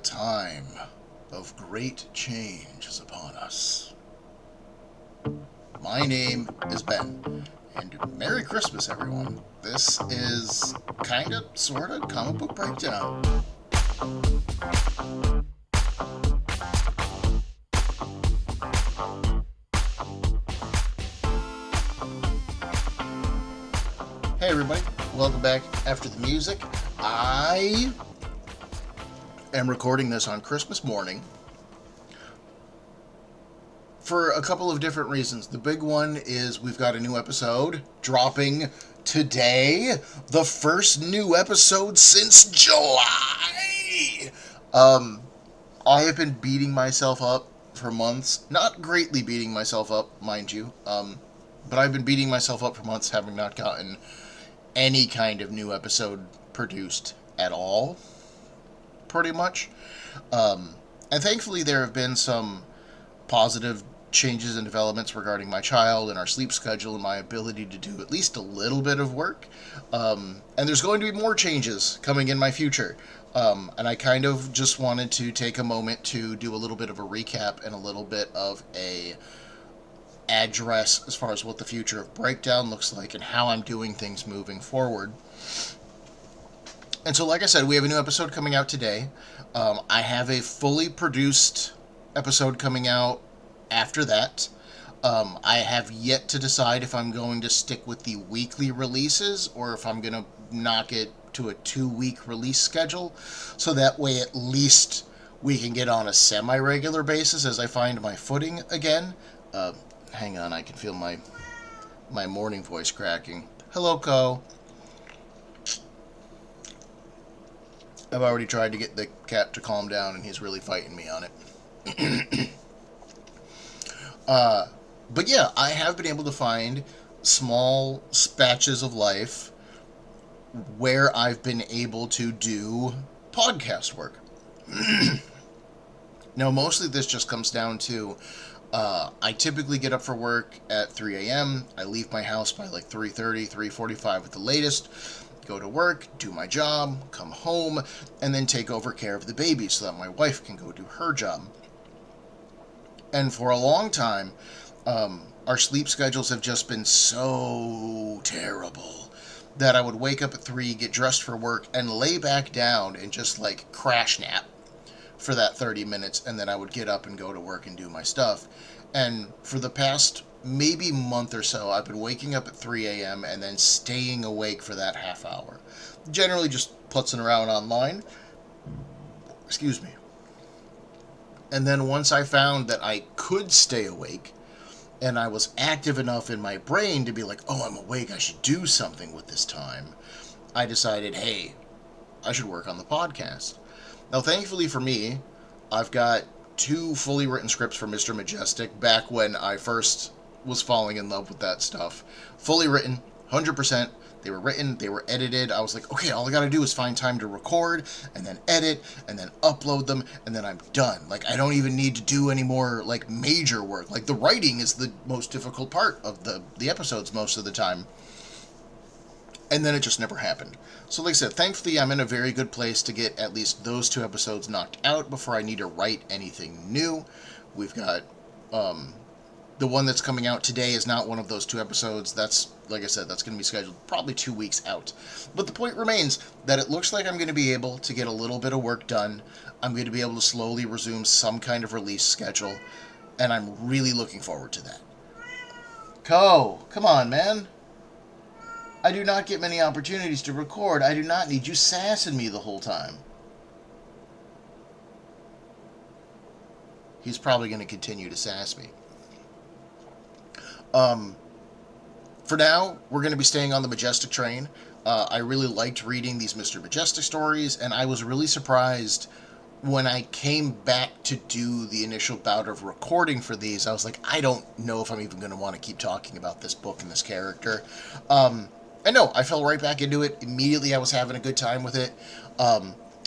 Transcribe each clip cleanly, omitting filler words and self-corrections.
time of great change is upon us. My name is Ben, and Merry Christmas, everyone. This is kinda, sorta, comic book breakdown. Hey, everybody. Welcome back after the music. I am recording this on Christmas morning for a couple of different reasons. The big one is we've got a new episode dropping today, the first new episode since July. I have been beating myself up for months, not greatly beating myself up, mind you, but I've been beating myself up for months having not gotten any kind of new episode produced at all, pretty much. And thankfully there have been some positive changes and developments regarding my child and our sleep schedule and my ability to do at least a little bit of work. And there's going to be more changes coming in my future. And I kind of just wanted to take a moment to do a little bit of a recap and a little bit of a address as far as what the future of Breakdown looks like and how I'm doing things moving forward. And so, like I said, we have a new episode coming out today. I have a fully produced episode coming out after that. I have yet to decide if I'm going to stick with the weekly releases or if I'm going to knock it to a 2-week release schedule, so that way at least we can get on a semi-regular basis as I find my footing again. Hang on, I can feel my morning voice cracking. Hello, Co. I've already tried to get the cat to calm down, and he's really fighting me on it. But yeah, I have been able to find small patches of life where I've been able to do podcast work. Now, mostly this just comes down to I typically get up for work at 3 a.m. I leave my house by like 3:30, 3:45 at the latest, go to work, do my job, come home, and then take over care of the baby so that my wife can go do her job. And for a long time, our sleep schedules have just been so terrible that I would wake up at 3, get dressed for work, and lay back down and just like crash nap for that 30 minutes, and then I would get up and go to work and do my stuff. And for the past maybe month or so, I've been waking up at 3 a.m. and then staying awake for that half hour. Generally just putzing around online. Excuse me. And then once I found that I could stay awake, and I was active enough in my brain to be like, oh, I'm awake, I should do something with this time, I decided, hey, I should work on the podcast. Now, thankfully for me, I've got 2 fully written scripts for Mr. Majestic back when I first was falling in love with that stuff. Fully written, 100%. They were written, they were edited. I was like, okay, all I gotta do is find time to record, and then edit, and then upload them, and then I'm done. Like, I don't even need to do any more, like, major work. Like, the writing is the most difficult part of the episodes most of the time. And then it just never happened. So like I said, thankfully I'm in a very good place to get at least those 2 episodes knocked out before I need to write anything new. We've got, the one that's coming out today is not one of those 2 episodes. That's, like I said, that's going to be scheduled probably 2 weeks out. But the point remains that it looks like I'm going to be able to get a little bit of work done. I'm going to be able to slowly resume some kind of release schedule. And I'm really looking forward to that. Come on, man. I do not get many opportunities to record. I do not need you sassing me the whole time. He's probably going to continue to sass me. For now, we're going to be staying on the Majestic train. I really liked reading these Mr. Majestic stories, and I was really surprised when I came back to do the initial bout of recording for these. I was like, I don't know if I'm even going to want to keep talking about this book and this character. And no, I fell right back into it. Immediately I was having a good time with it.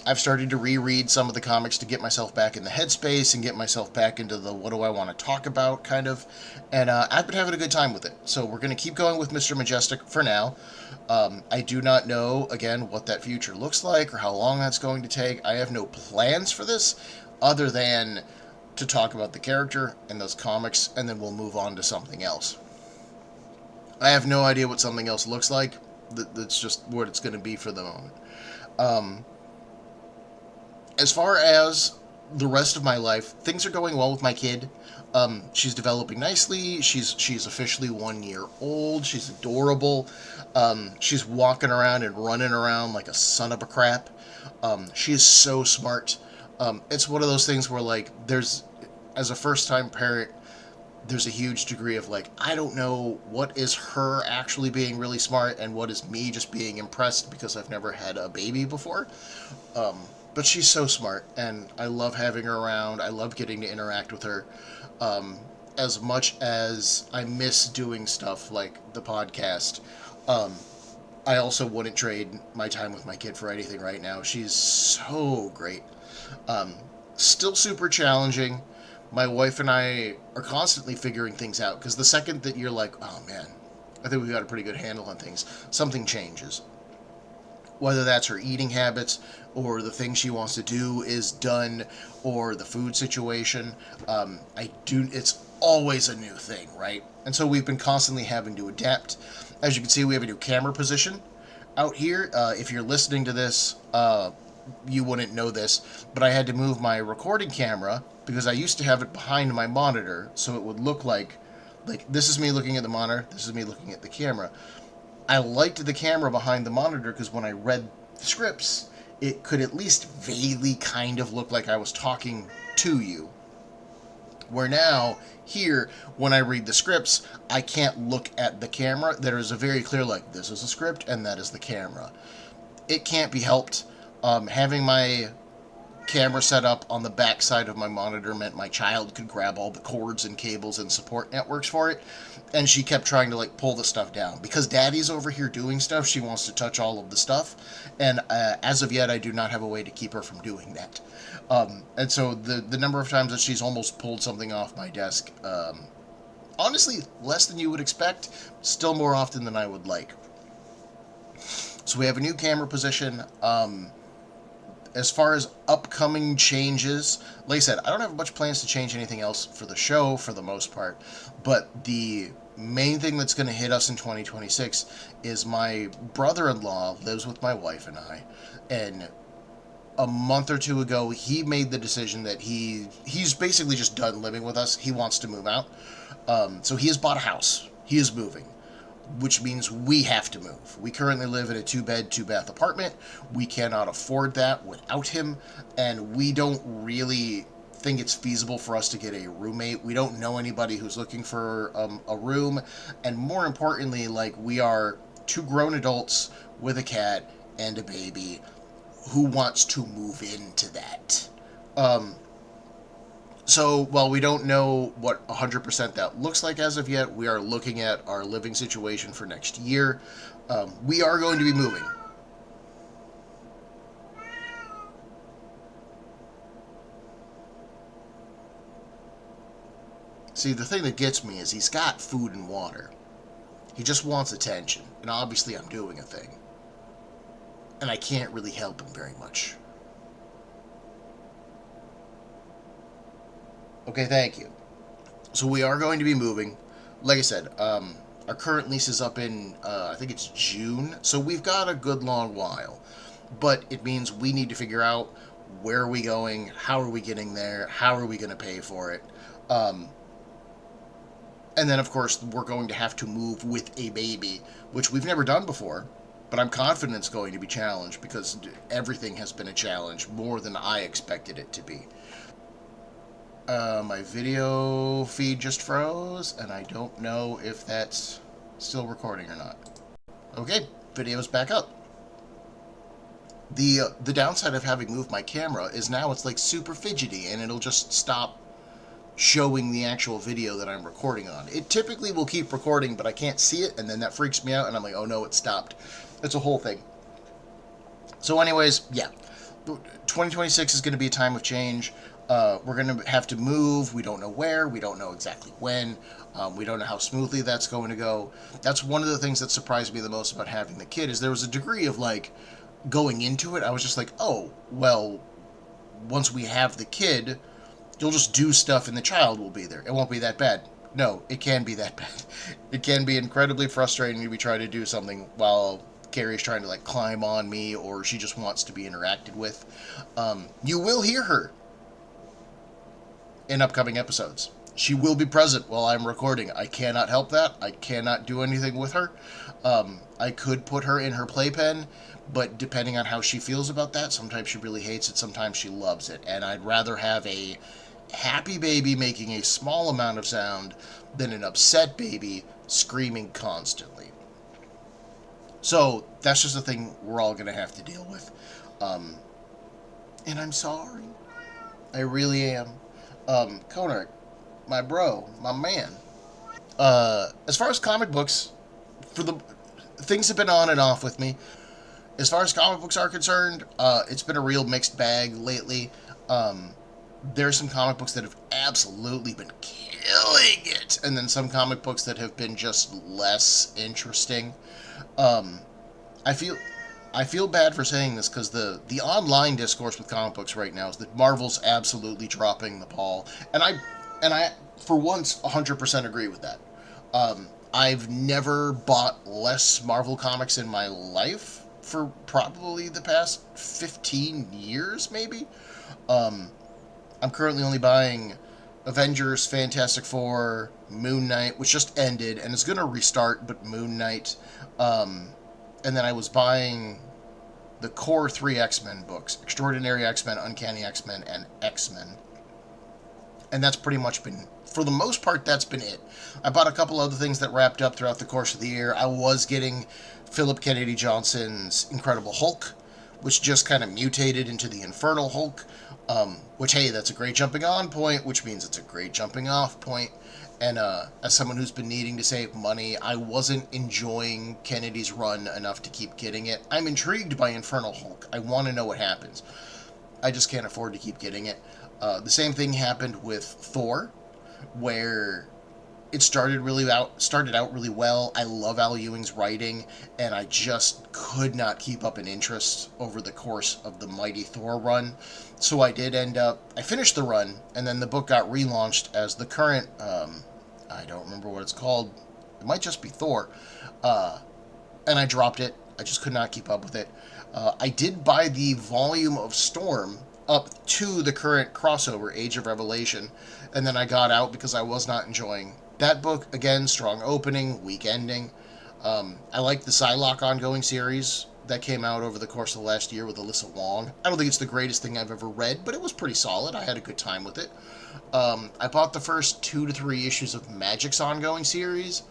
I've started to reread some of the comics to get myself back in the headspace and get myself back into the what do I want to talk about kind of. And I've been having a good time with it. So we're going to keep going with Mr. Majestic for now. I do not know, again, what that future looks like or how long that's going to take. I have no plans for this other than to talk about the character and those comics, and then we'll move on to something else. I have no idea what something else looks like. That's just what it's going to be for the moment. As far as the rest of my life, things are going well with my kid. She's developing nicely. She's officially 1 year old. She's adorable. She's walking around and running around like a son of a crap. She is so smart. It's one of those things where, like, as a first time parent, there's a huge degree of, like, I don't know what is her actually being really smart and what is me just being impressed because I've never had a baby before. But she's so smart, and I love having her around. I love getting to interact with her. As much as I miss doing stuff like the podcast, I also wouldn't trade my time with my kid for anything right now. She's so great. Still super challenging. My wife and I are constantly figuring things out, because the second that you're like, oh man, I think we've got a pretty good handle on things, something changes. Whether that's her eating habits, or the thing she wants to do is done, or the food situation, it's always a new thing, right? And so we've been constantly having to adapt. As you can see, we have a new camera position out here. If you're listening to this, you wouldn't know this, but I had to move my recording camera because I used to have it behind my monitor, so it would look like this is me looking at the monitor, this is me looking at the camera. I liked the camera behind the monitor because when I read the scripts, it could at least vaguely kind of look like I was talking to you. Where now, here, when I read the scripts, I can't look at the camera. There is a very clear, like, this is a script and that is the camera. It can't be helped. Having my camera set up on the back side of my monitor meant my child could grab all the cords and cables and support networks for it, and she kept trying to, like, pull the stuff down. Because Daddy's over here doing stuff, she wants to touch all of the stuff, and as of yet, I do not have a way to keep her from doing that. And so the number of times that she's almost pulled something off my desk, honestly, less than you would expect, still more often than I would like. So we have a new camera position. As far as upcoming changes, like I said, I don't have much plans to change anything else for the show for the most part, but the main thing that's going to hit us in 2026 is my brother-in-law lives with my wife and I, and a month or two ago, he made the decision that he's basically just done living with us. He wants to move out. So he has bought a house. He is moving, which means we have to move. We currently live in a 2-bed, 2-bath apartment. We cannot afford that without him, and we don't really think it's feasible for us to get a roommate. We don't know anybody who's looking for a room, and more importantly, like, we are 2 grown adults with a cat and a baby. Who wants to move into that? So, while we don't know what 100% that looks like as of yet, we are looking at our living situation for next year. We are going to be moving. See, the thing that gets me is he's got food and water. He just wants attention, and obviously I'm doing a thing. And I can't really help him very much. Okay, thank you. So we are going to be moving. Like I said, our current lease is up in, I think it's June. So we've got a good long while. But it means we need to figure out where are we going, how are we getting there, how are we going to pay for it. And then, of course, we're going to have to move with a baby, which we've never done before. But I'm confident it's going to be challenged because everything has been a challenge more than I expected it to be. My video feed just froze, and I don't know if that's still recording or not. Okay, video's back up. The downside of having moved my camera is now it's like super fidgety, and it'll just stop showing the actual video that I'm recording on. It typically will keep recording, but I can't see it, and then that freaks me out, and I'm like, oh no, it stopped. It's a whole thing. So anyways, yeah. 2026 is going to be a time of change. We're going to have to move. We don't know where. We don't know exactly when. We don't know how smoothly that's going to go. That's one of the things that surprised me the most about having the kid is there was a degree of like going into it. I was just like, oh, well, once we have the kid, you'll just do stuff and the child will be there. It won't be that bad. No, it can be that bad. It can be incredibly frustrating to be trying to do something while Carrie's trying to like climb on me or she just wants to be interacted with. You will hear her in upcoming episodes. She will be present while I'm recording. I cannot help that. I cannot do anything with her. I could put her in her playpen, but depending on how she feels about that, sometimes she really hates it, sometimes she loves it. And I'd rather have a happy baby making a small amount of sound than an upset baby screaming constantly. So that's just a thing we're all going to have to deal with. And I'm sorry. I really am. Konak, my bro, my man. As far as comic books, for the things have been on and off with me. As far as comic books are concerned, it's been a real mixed bag lately. There's some comic books that have absolutely been killing it, and then some comic books that have been just less interesting. I feel bad for saying this because the online discourse with comic books right now is that Marvel's absolutely dropping the ball, and I for once 100% agree with that. I've never bought less Marvel comics in my life for probably the past 15 years, maybe. I'm currently only buying Avengers, Fantastic Four, Moon Knight, which just ended and is going to restart, but Moon Knight. And then I was buying the core 3 X-Men books, Extraordinary X-Men, Uncanny X-Men, and X-Men. And that's pretty much been, for the most part, that's been it. I bought a couple other things that wrapped up throughout the course of the year. I was getting Philip Kennedy Johnson's Incredible Hulk, which just kind of mutated into the Infernal Hulk, which, hey, that's a great jumping on point, which means it's a great jumping off point. And as someone who's been needing to save money, I wasn't enjoying Kennedy's run enough to keep getting it. I'm intrigued by Infernal Hulk. I want to know what happens. I just can't afford to keep getting it. The same thing happened with Thor, where it started out really well. I love Al Ewing's writing, and I just could not keep up an interest over the course of the Mighty Thor run. So I did I finished the run, and then the book got relaunched as the current, I don't remember what it's called. It might just be Thor. And I dropped it. I just could not keep up with it. I did buy the volume of Storm up to the current crossover, Age of Revelation, and then I got out because I was not enjoying that book. Again, strong opening, weak ending. I like the Psylocke ongoing series that came out over the course of the last year with Alyssa Wong. I don't think it's the greatest thing I've ever read, but it was pretty solid. I had a good time with it. I bought the first 2 to 3 issues of Magic's ongoing series.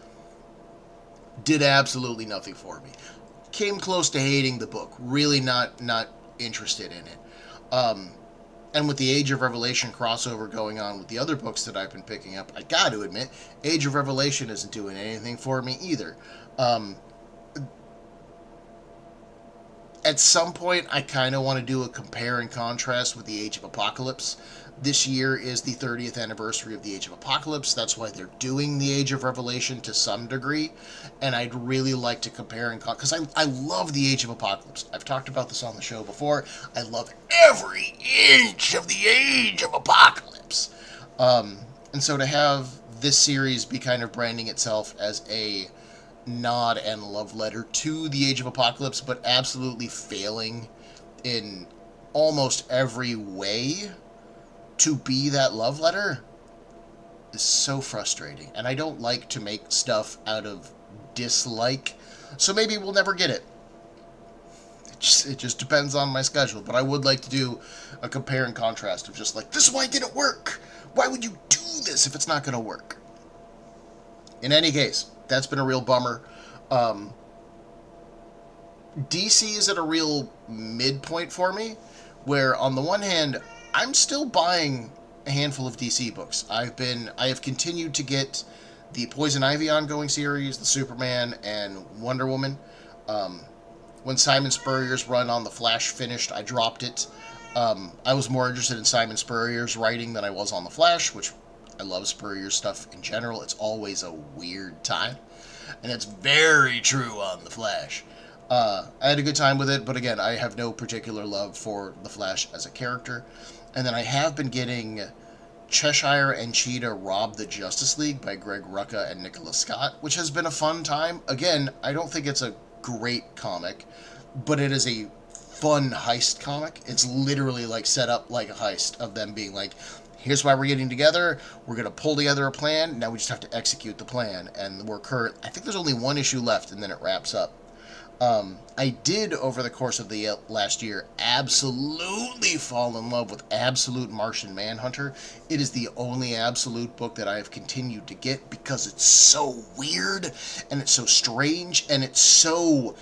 Did absolutely nothing for me. Came close to hating the book. Really not interested in it. And with the Age of Revelation crossover going on with the other books that I've been picking up, I got to admit, Age of Revelation isn't doing anything for me either. At some point, I kind of want to do a compare and contrast with the Age of Apocalypse. This year is the 30th anniversary of the Age of Apocalypse. That's why they're doing the Age of Revelation to some degree. And I'd really like to compare and because I love the Age of Apocalypse. I've talked about this on the show before. I love every inch of the Age of Apocalypse. And so to have this series be kind of branding itself as a nod and love letter to the Age of Apocalypse, but absolutely failing in almost every way to be that love letter is so frustrating. And I don't like to make stuff out of dislike, so maybe we'll never get it. It just depends on my schedule, but I would like to do a compare and contrast of just like, this is why it didn't work. Why would you do this if it's not going to work? In any case, that's been a real bummer. DC is at a real midpoint for me, where on the one hand, I'm still buying a handful of DC books. I have continued to get the Poison Ivy ongoing series, the Superman, and Wonder Woman. When Simon Spurrier's run on The Flash finished, I dropped it. I was more interested in Simon Spurrier's writing than I was on The Flash, which I love Spurrier's stuff in general. It's always a weird time, and it's very true on The Flash. I had a good time with it, but again, I have no particular love for The Flash as a character. And then I have been getting Cheshire and Cheetah Rob the Justice League by Greg Rucka and Nicola Scott, which has been a fun time. Again, I don't think it's a great comic, but it is a fun heist comic. It's literally like set up like a heist of them being like, here's why we're getting together. We're going to pull together a plan. Now we just have to execute the plan. And I think there's only one issue left, and then it wraps up. I did, over the course of the last year, absolutely fall in love with Absolute Martian Manhunter. It is the only Absolute book that I have continued to get because it's so weird, and it's so strange, and it's so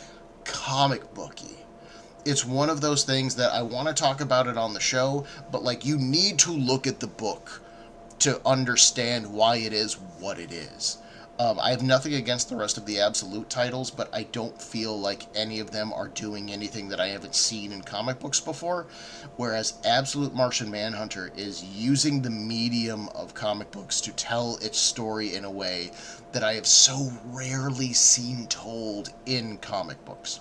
comic booky. It's one of those things that I want to talk about it on the show, but like, you need to look at the book to understand why it is what it is. I have nothing against the rest of the Absolute titles, but I don't feel like any of them are doing anything that I haven't seen in comic books before, whereas Absolute Martian Manhunter is using the medium of comic books to tell its story in a way that I have so rarely seen told in comic books.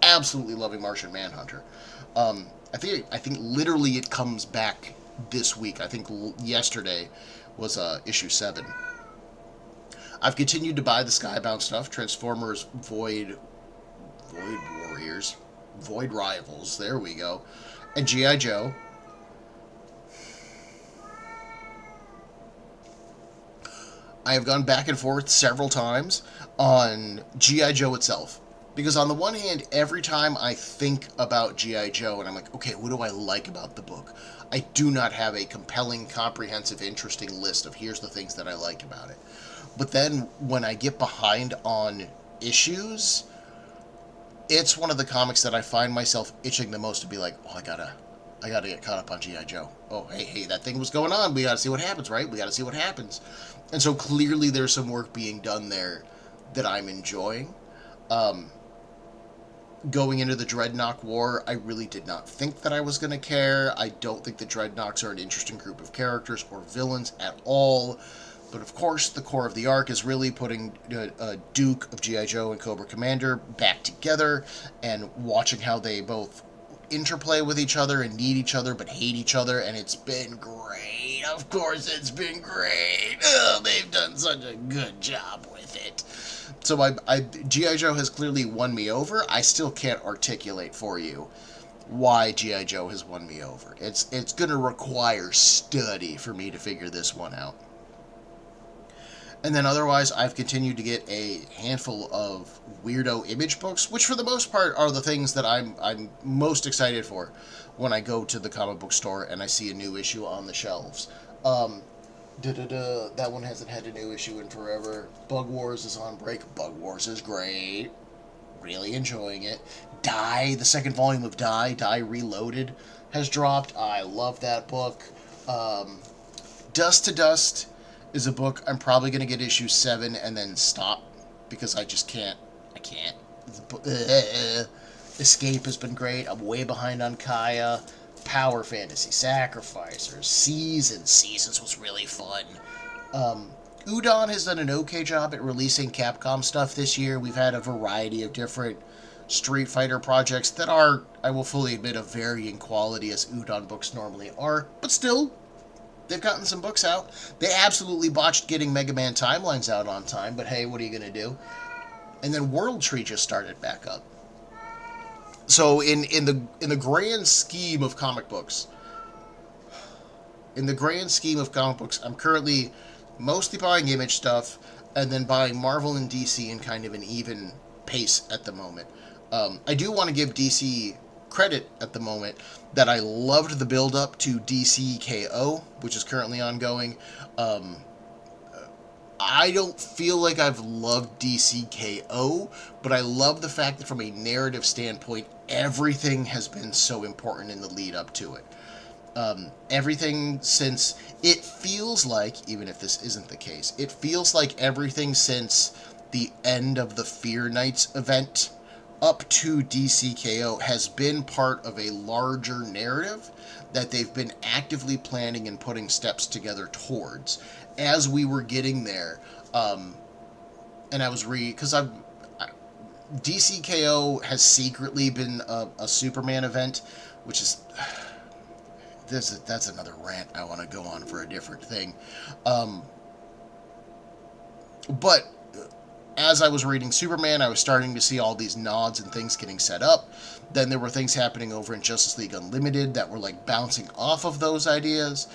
Absolutely loving Martian Manhunter. I think literally it comes back this week. I think yesterday was issue 7. I've continued to buy the Skybound stuff, Transformers, Void Warriors, Void Rivals, there we go, and G.I. Joe. I have gone back and forth several times on G.I. Joe itself. Because on the one hand, every time I think about G.I. Joe, and I'm like, okay, what do I like about the book? I do not have a compelling, comprehensive, interesting list of here's the things that I like about it. But then when I get behind on issues, it's one of the comics that I find myself itching the most to be like, oh, I gotta get caught up on G.I. Joe. Oh, hey, that thing was going on. We gotta see what happens, right? We gotta see what happens. And so clearly there's some work being done there that I'm enjoying. Going into the Dreadnought War, I really did not think that I was going to care. I don't think the Dreadnoughts are an interesting group of characters or villains at all. But of course, the core of the arc is really putting Duke of G.I. Joe and Cobra Commander back together and watching how they both interplay with each other and need each other but hate each other, and it's been great. Of course it's been great. Oh, they've done such a good job with it. So G.I. Joe has clearly won me over. I still can't articulate for you why G.I. Joe has won me over. It's going to require study for me to figure this one out. And then otherwise, I've continued to get a handful of weirdo Image books, which for the most part are the things that I'm most excited for when I go to the comic book store and I see a new issue on the shelves. That one hasn't had a new issue in forever. Bug Wars is on break. Bug Wars is great. Really enjoying it. Die, the second volume of Die Reloaded, has dropped. I love that book. Dust to Dust is a book I'm probably going to get issue 7 and then stop because I just can't. I can't. Escape has been great. I'm way behind on Kaya. Power Fantasy, Sacrificers, Seasons was really fun. Udon has done an okay job at releasing Capcom stuff this year. We've had a variety of different Street Fighter projects that are, I will fully admit, of varying quality as Udon books normally are, but still, they've gotten some books out. They absolutely botched getting Mega Man Timelines out on time, but hey, what are you going to do? And then World Tree just started back up. So in the grand scheme of comic books, I'm currently mostly buying Image stuff and then buying Marvel and DC in kind of an even pace at the moment. I do want to give DC credit at the moment that I loved the build-up to DC KO, which is currently ongoing. I don't feel like I've loved DC KO, but I love the fact that from a narrative standpoint, everything has been so important in the lead up to it. Everything since, it feels like, even if this isn't the case, it feels like everything since the end of the Fear Knights event up to DCKO has been part of a larger narrative that they've been actively planning and putting steps together towards. As we were getting there, and I was because DCKO has secretly been a Superman event, which is that's another rant I want to go on for a different thing. But as I was reading Superman, I was starting to see all these nods and things getting set up. Then there were things happening over in Justice League Unlimited that were like bouncing off of those ideas.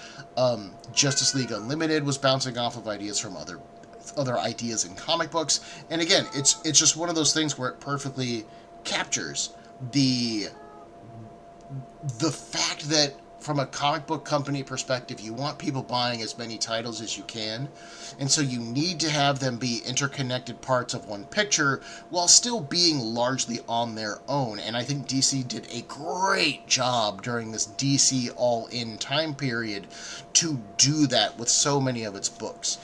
Justice League Unlimited was bouncing off of ideas from other ideas in comic books. And again, it's just one of those things where it perfectly captures the fact that from a comic book company perspective, you want people buying as many titles as you can, and so you need to have them be interconnected parts of one picture while still being largely on their own. And I think DC did a great job during this DC all-in time period to do that with so many of its books.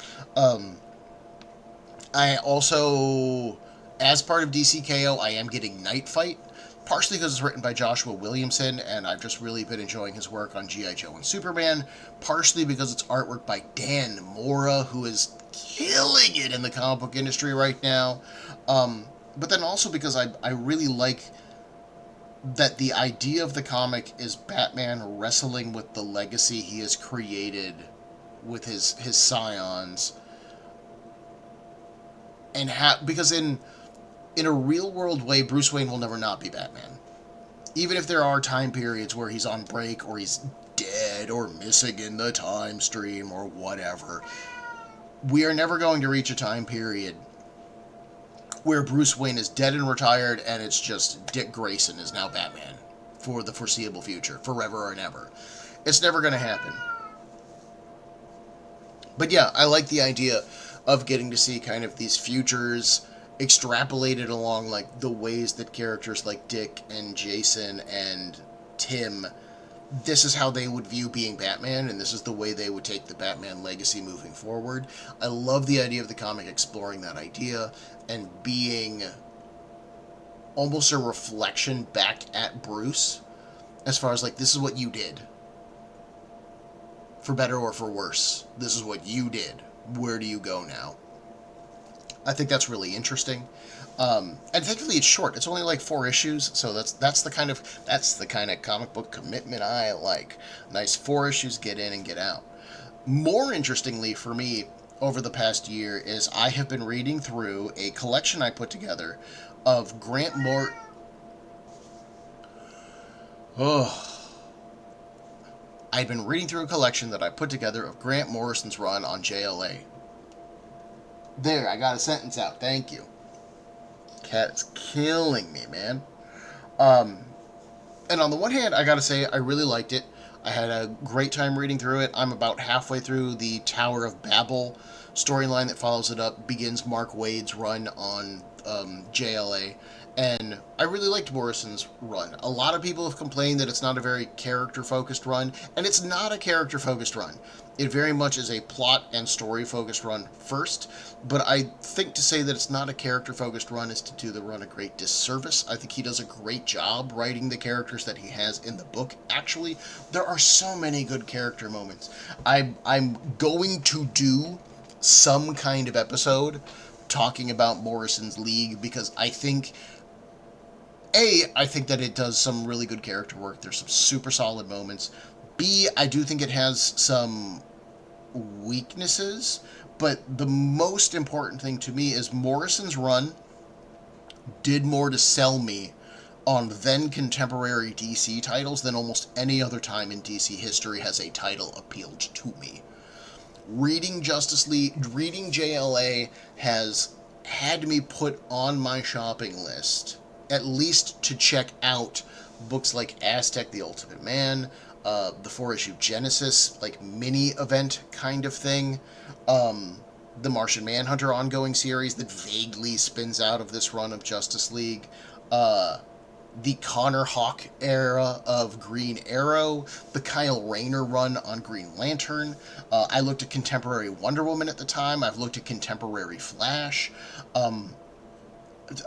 I also, as part of DCKO, I am getting Night Fight, partially because it's written by Joshua Williamson, and I've just really been enjoying his work on G.I. Joe and Superman, partially because it's artwork by Dan Mora, who is killing it in the comic book industry right now, but then also because I really like that the idea of the comic is Batman wrestling with the legacy he has created with his scions, and because in a real-world way, Bruce Wayne will never not be Batman. Even if there are time periods where he's on break, or he's dead, or missing in the time stream, or whatever, we are never going to reach a time period where Bruce Wayne is dead and retired, and it's just Dick Grayson is now Batman for the foreseeable future, forever and ever. It's never going to happen. But yeah, I like the idea of getting to see kind of these futures extrapolated along like the ways that characters like Dick and Jason and Tim, this is how they would view being Batman, and this is the way they would take the Batman legacy moving forward. I love the idea of the comic exploring that idea and being almost a reflection back at Bruce as far as like, this is what you did, for better or for worse. This is what you did. Where do you go now? I think that's really interesting, and thankfully it's short. It's only like 4 issues, so that's the kind of comic book commitment I like. Nice 4 issues, get in and get out. More interestingly for me, over the past year, is I have been reading through a collection I put together of Grant Moore. I've been reading through a collection that I put together of Grant Morrison's run on JLA. There, I got a sentence out. Thank you. Cat's killing me, man. And on the one hand, I gotta say, I really liked it. I had a great time reading through it. I'm about halfway through the Tower of Babel storyline that follows it up, begins Mark Waid's run on JLA. And I really liked Morrison's run. A lot of people have complained that it's not a very character-focused run, and it's not a character-focused run. It very much is a plot and story-focused run first, but I think to say that it's not a character-focused run is to do the run a great disservice. I think he does a great job writing the characters that he has in the book. Actually, there are so many good character moments. I'm going to do some kind of episode talking about Morrison's League, because I think that it does some really good character work. There's some super solid moments. B, I do think it has some weaknesses, but the most important thing to me is Morrison's run did more to sell me on then contemporary DC titles than almost any other time in DC history has a title appealed to me. Reading Justice League, reading JLA has had me put on my shopping list at least to check out books like Aztec the Ultimate Man, the 4-issue Genesis, like mini event kind of thing, the Martian Manhunter ongoing series that vaguely spins out of this run of Justice League, the Connor Hawke era of Green Arrow, the Kyle Rayner run on Green Lantern. I looked at contemporary Wonder Woman at the time. I've looked at contemporary Flash.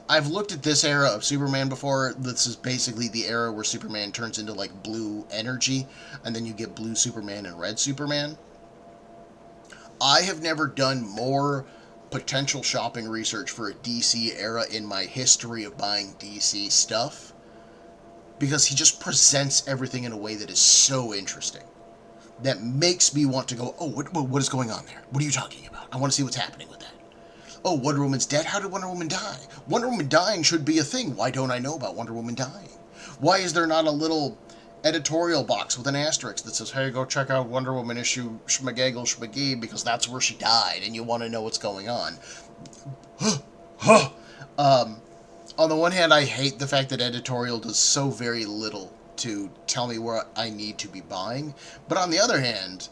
I've looked at this era of Superman before. This is basically the era where Superman turns into like blue energy, and then you get blue Superman and red Superman. I have never done more potential shopping research for a DC era in my history of buying DC stuff, because he just presents everything in a way that is so interesting, that makes me want to go, oh, what is going on there? What are you talking about? I want to see what's happening with that. Oh, Wonder Woman's dead? How did Wonder Woman die? Wonder Woman dying should be a thing. Why don't I know about Wonder Woman dying? Why is there not a little editorial box with an asterisk that says, hey, go check out Wonder Woman issue Schmagaggle Schmagee, because that's where she died and you want to know what's going on? On the one hand, I hate the fact that editorial does so very little to tell me where I need to be buying. But on the other hand,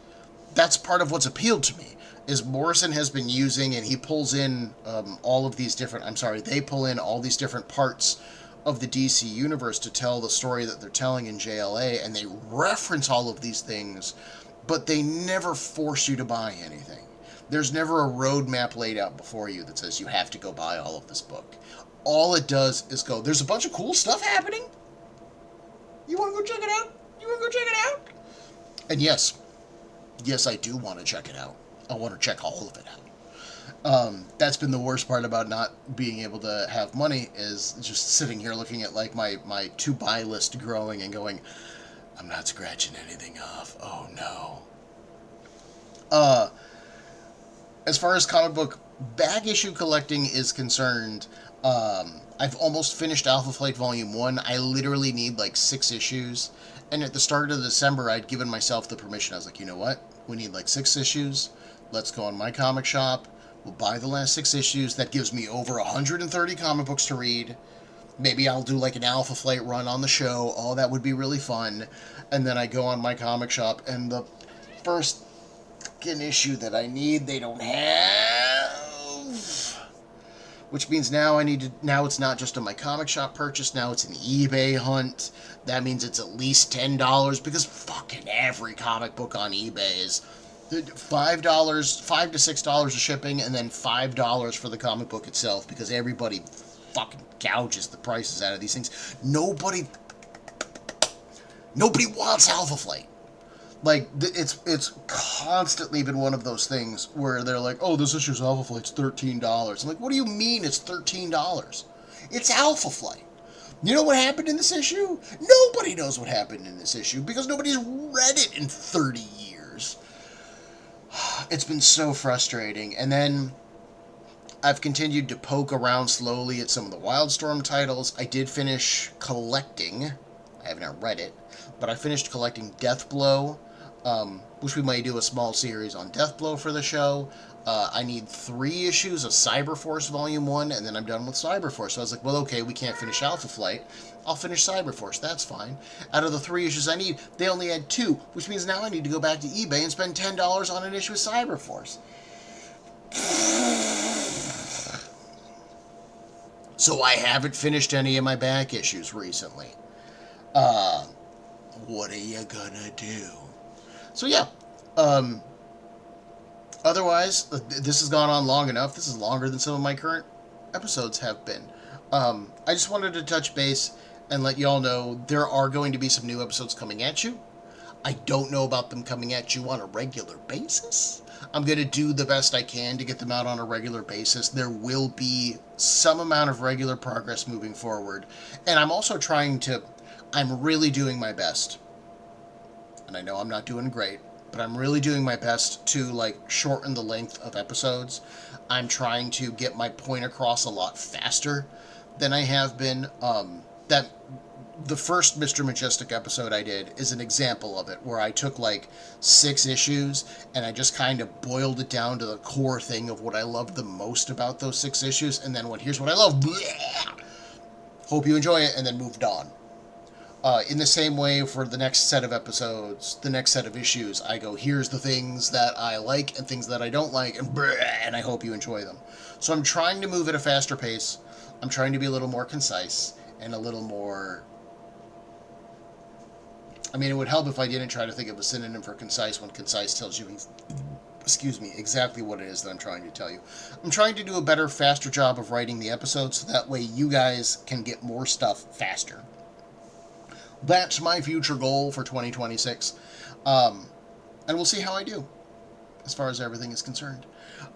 that's part of what's appealed to me, is Morrison has been using, and he pulls in all of these different, they pull in all these different parts of the DC universe to tell the story that they're telling in JLA, and they reference all of these things, but they never force you to buy anything. There's never a roadmap laid out before you that says you have to go buy all of this book. All it does is go, there's a bunch of cool stuff happening. You want to go check it out? You want to go check it out? And yes, I do want to check it out. I want to check all of it out. That's been the worst part about not being able to have money, is just sitting here looking at like my to buy list growing and going, I'm not scratching anything off. Oh no. As far as comic book back issue collecting is concerned, I've almost finished Alpha Flight Volume 1. I literally need like 6 issues. And at the start of December, I'd given myself the permission. I was like, you know what? We need like 6 issues. Let's go on my comic shop. We'll buy the last 6 issues. That gives me over 130 comic books to read. Maybe I'll do like an Alpha Flight run on the show. Oh, that would be really fun. And then I go on my comic shop, and the first issue that I need, they don't have. Which means now now it's not just a my comic shop purchase, now it's an eBay hunt. That means it's at least $10, because fucking every comic book on eBay is $5 to $6 of shipping, and then $5 for the comic book itself, because everybody fucking gouges the prices out of these things. Nobody wants Alpha Flight. Like, it's constantly been one of those things where they're like, oh, this issue's Alpha Flight's $13. I'm like, what do you mean it's $13? It's Alpha Flight. You know what happened in this issue? Nobody knows what happened in this issue, because nobody's read it in 30 years. It's been so frustrating. And then I've continued to poke around slowly at some of the Wildstorm titles. I did finish collecting, I have not read it, but I finished collecting Deathblow, which we might do a small series on Deathblow for the show. I need 3 issues of Cyberforce Volume 1, and then I'm done with Cyberforce. So I was like, well, okay, we can't finish Alpha Flight. I'll finish Cyberforce, that's fine. Out of the 3 issues I need, they only had 2, which means now I need to go back to eBay and spend $10 on an issue of Cyberforce. So I haven't finished any of my back issues recently. What are you gonna do? So yeah, otherwise, this has gone on long enough. This is longer than some of my current episodes have been. I just wanted to touch base and let y'all know there are going to be some new episodes coming at you. I don't know about them coming at you on a regular basis. I'm going to do the best I can to get them out on a regular basis. There will be some amount of regular progress moving forward. And I'm also I'm really doing my best. And I know I'm not doing great, but I'm really doing my best to like shorten the length of episodes. I'm trying to get my point across a lot faster than I have been. That the first Mr. Majestic episode I did is an example of it, where I took like 6 issues and I just kind of boiled it down to the core thing of what I loved the most about those 6 issues, and then here's what I love. Bleh! Hope you enjoy it, and then moved on. In the same way, for the next set of episodes, the next set of issues, I go, here's the things that I like and things that I don't like, and I hope you enjoy them. So I'm trying to move at a faster pace. I'm trying to be a little more concise and a little more... I mean, it would help if I didn't try to think of a synonym for concise when concise tells you he's excuse me, exactly what it is that I'm trying to tell you. I'm trying to do a better, faster job of writing the episodes so that way you guys can get more stuff faster. That's my future goal for 2026. And we'll see how I do as far as everything is concerned.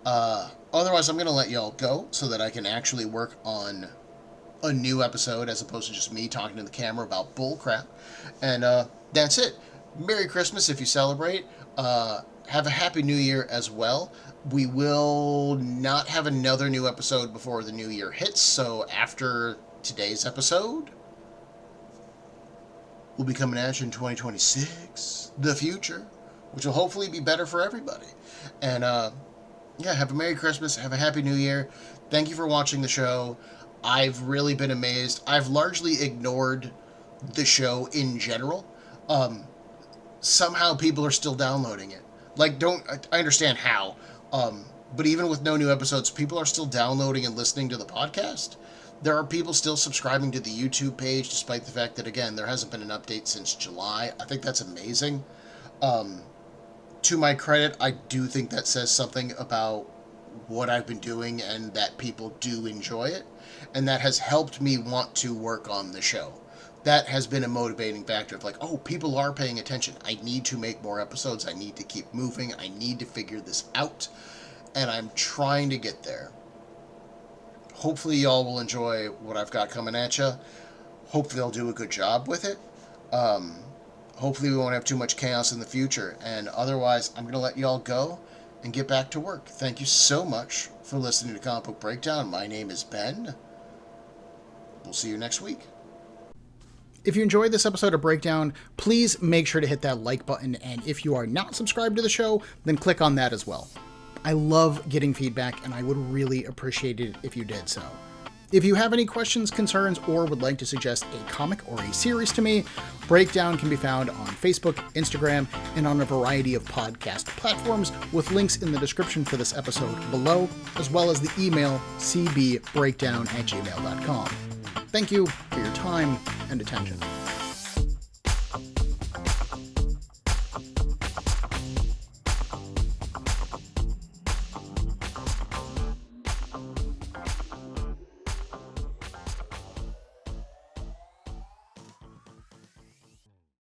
Otherwise, I'm going to let y'all go so that I can actually work on a new episode as opposed to just me talking to the camera about bull crap. And that's it. Merry Christmas if you celebrate. Have a Happy New Year as well. We will not have another new episode before the new year hits, so after today's episode, we'll be coming at you in 2026, the future, which will hopefully be better for everybody. And yeah, have a Merry Christmas, have a Happy New Year. Thank you for watching the show. I've really been amazed. I've largely ignored the show in general. Somehow people are still downloading it. Like, I understand how, but even with no new episodes, people are still downloading and listening to the podcast. There are people still subscribing to the YouTube page, despite the fact that, again, there hasn't been an update since July. I think that's amazing. To my credit, I do think that says something about what I've been doing and that people do enjoy it, and that has helped me want to work on the show. That has been a motivating factor of like, oh, people are paying attention. I need to make more episodes. I need to keep moving. I need to figure this out. And I'm trying to get there. Hopefully y'all will enjoy what I've got coming at you. Hopefully I'll do a good job with it. Hopefully we won't have too much chaos in the future. And otherwise, I'm going to let y'all go and get back to work. Thank you so much for listening to Comic Book Breakdown. My name is Ben. We'll see you next week. If you enjoyed this episode of Breakdown, please make sure to hit that like button, and if you are not subscribed to the show, then click on that as well. I love getting feedback, and I would really appreciate it if you did so. If you have any questions, concerns, or would like to suggest a comic or a series to me, Breakdown can be found on Facebook, Instagram, and on a variety of podcast platforms, with links in the description for this episode below, as well as the email cbbreakdown@gmail.com. Thank you for your time and attention.